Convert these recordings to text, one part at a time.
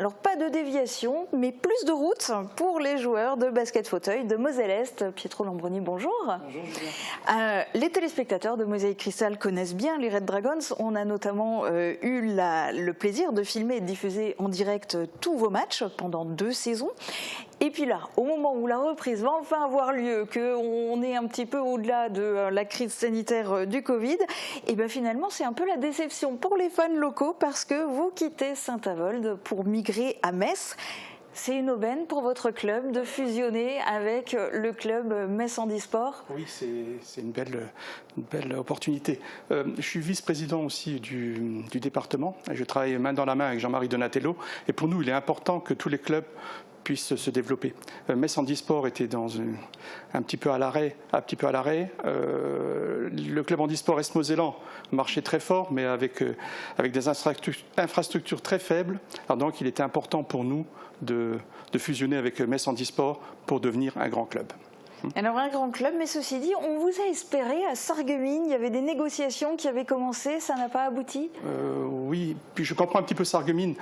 Alors pas de déviation, mais plus de route pour les joueurs de basket fauteuil de Moselle-Est. Pietro Lambroni, bonjour. Bonjour Julien. Les téléspectateurs de Mosaïque Cristal connaissent bien les Red Dragons. On a notamment eu le plaisir de filmer et de diffuser en direct tous vos matchs pendant 2 saisons. Et puis là, au moment où la reprise va enfin avoir lieu, qu'on est un petit peu au-delà de la crise sanitaire du Covid, et bien finalement c'est un peu la déception pour les fans locaux parce que vous quittez Saint-Avold pour migrer à Metz. C'est une aubaine pour votre club de fusionner avec le club Metz Handisport? Oui, c'est une belle opportunité. Je suis vice-président aussi du département. Je travaille main dans la main avec Jean-Marie Donatello. Et pour nous, il est important que tous les clubs puissent se développer. Metz Handisport était un petit peu à l'arrêt. Le club Handisport Est-Mosellan marchait très fort, mais avec des infrastructures très faibles. Alors donc, il était important pour nous de fusionner avec Metz Handisport pour devenir un grand club. Alors un grand club, mais ceci dit, on vous a espéré à Sarreguemines, il y avait des négociations qui avaient commencé, ça n'a pas abouti? Oui, puis je comprends un petit peu Sarreguemines,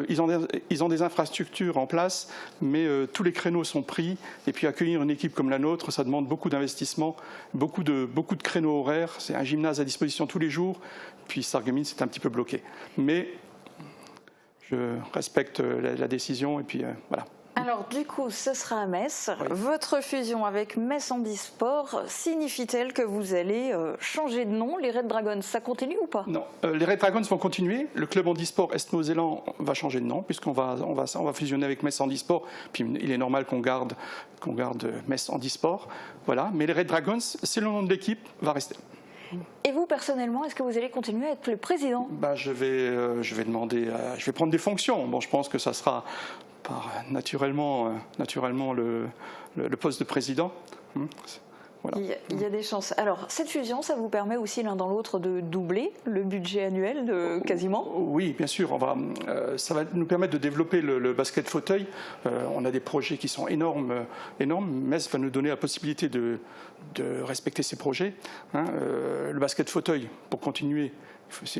ils ont des infrastructures en place, mais tous les créneaux sont pris, et puis accueillir une équipe comme la nôtre, ça demande beaucoup d'investissement, beaucoup de créneaux horaires, c'est un gymnase à disposition tous les jours, puis Sarreguemines c'est un petit peu bloqué. Mais je respecte la décision, et puis voilà. Alors du coup, ce sera à Metz. Oui. Votre fusion avec Metz Handisport signifie-t-elle que vous allez changer de nom? Les Red Dragons, ça continue ou pas? Non, les Red Dragons vont continuer. Le club Handisport Est-Mosellan va changer de nom puisqu'on va fusionner avec Metz Handisport. Puis il est normal qu'on garde Metz Handisport. Voilà. Mais les Red Dragons, c'est le nom de l'équipe, va rester. Et vous, personnellement, est-ce que vous allez continuer à être le président? Je vais demander, je vais prendre des fonctions. Bon, je pense que ça sera naturellement le poste de président. Voilà. Il y a des chances. Alors, cette fusion, ça vous permet aussi l'un dans l'autre de doubler le budget annuel quasiment? Oui, bien sûr. Ça va nous permettre de développer le basket fauteuil. On a des projets qui sont énormes. Metz va nous donner la possibilité de respecter ces projets. Le basket fauteuil, pour continuer,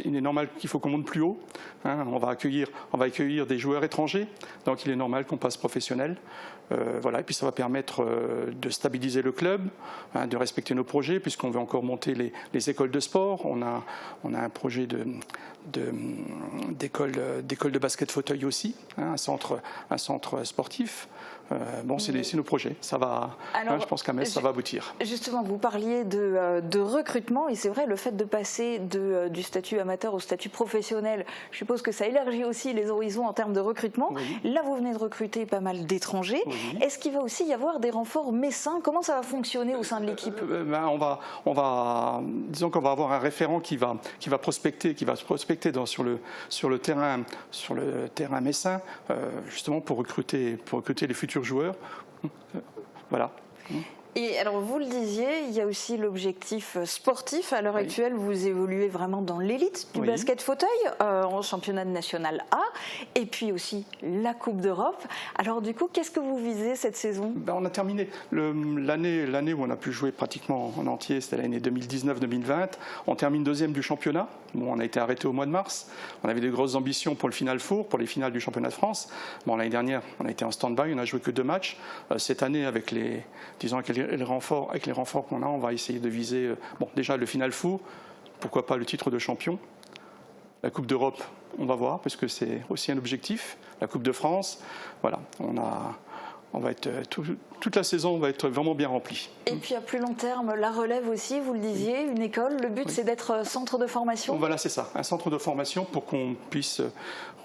il est normal qu'il faut qu'on monte plus haut. On va accueillir des joueurs étrangers, donc il est normal qu'on passe professionnel. Voilà. Et puis ça va permettre de stabiliser le club, de respecter nos projets, puisqu'on veut encore monter les écoles de sport. On a un projet d'école de basket fauteuil aussi, un centre sportif. C'est nos projets. Ça va. Alors, je pense qu'à Metz, ça va aboutir. Justement, vous parliez de recrutement, et c'est vrai, le fait de passer du statut amateur au statut professionnel, je suppose que ça élargit aussi les horizons en termes de recrutement. Oui. Là, vous venez de recruter pas mal d'étrangers. Oui. Est-ce qu'il va aussi y avoir des renforts messins? Comment ça va fonctionner au sein de l'équipe? Disons qu'on va avoir un référent qui va prospecter sur le terrain messin, justement pour recruter les futurs joueurs. Voilà. Et alors, vous le disiez, il y a aussi l'objectif sportif. À l'heure actuelle, vous évoluez vraiment dans l'élite du basket fauteuil, en championnat national A, et puis aussi la Coupe d'Europe. Alors du coup, qu'est-ce que vous visez cette saison? On a terminé l'année où on a pu jouer pratiquement en entier, c'était l'année 2019-2020. On termine 2e du championnat. Bon, on a été arrêté au mois de mars. On avait de grosses ambitions pour le Final Four, pour les finales du championnat de France. Bon, l'année dernière, on a été en stand-by, on n'a joué que 2 matchs. Cette année, avec les renforts qu'on a, on va essayer de viser déjà le Final Four, pourquoi pas le titre de champion. La Coupe d'Europe, on va voir, parce que c'est aussi un objectif. La Coupe de France, voilà, toute la saison va être vraiment bien remplie. Et puis à plus long terme, la relève aussi, vous le disiez, une école, le but c'est d'être centre de formation? Voilà, c'est ça, un centre de formation pour qu'on puisse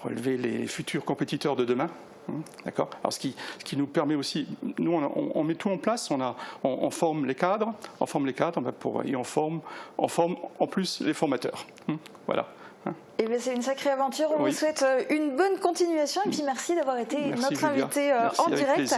relever les futurs compétiteurs de demain. D'accord. Alors ce qui nous permet aussi, nous on met tout en place, on forme les cadres, et on forme en plus les formateurs. Voilà. Et bien c'est une sacrée aventure, on vous souhaite une bonne continuation et puis merci d'avoir été notre invité en direct.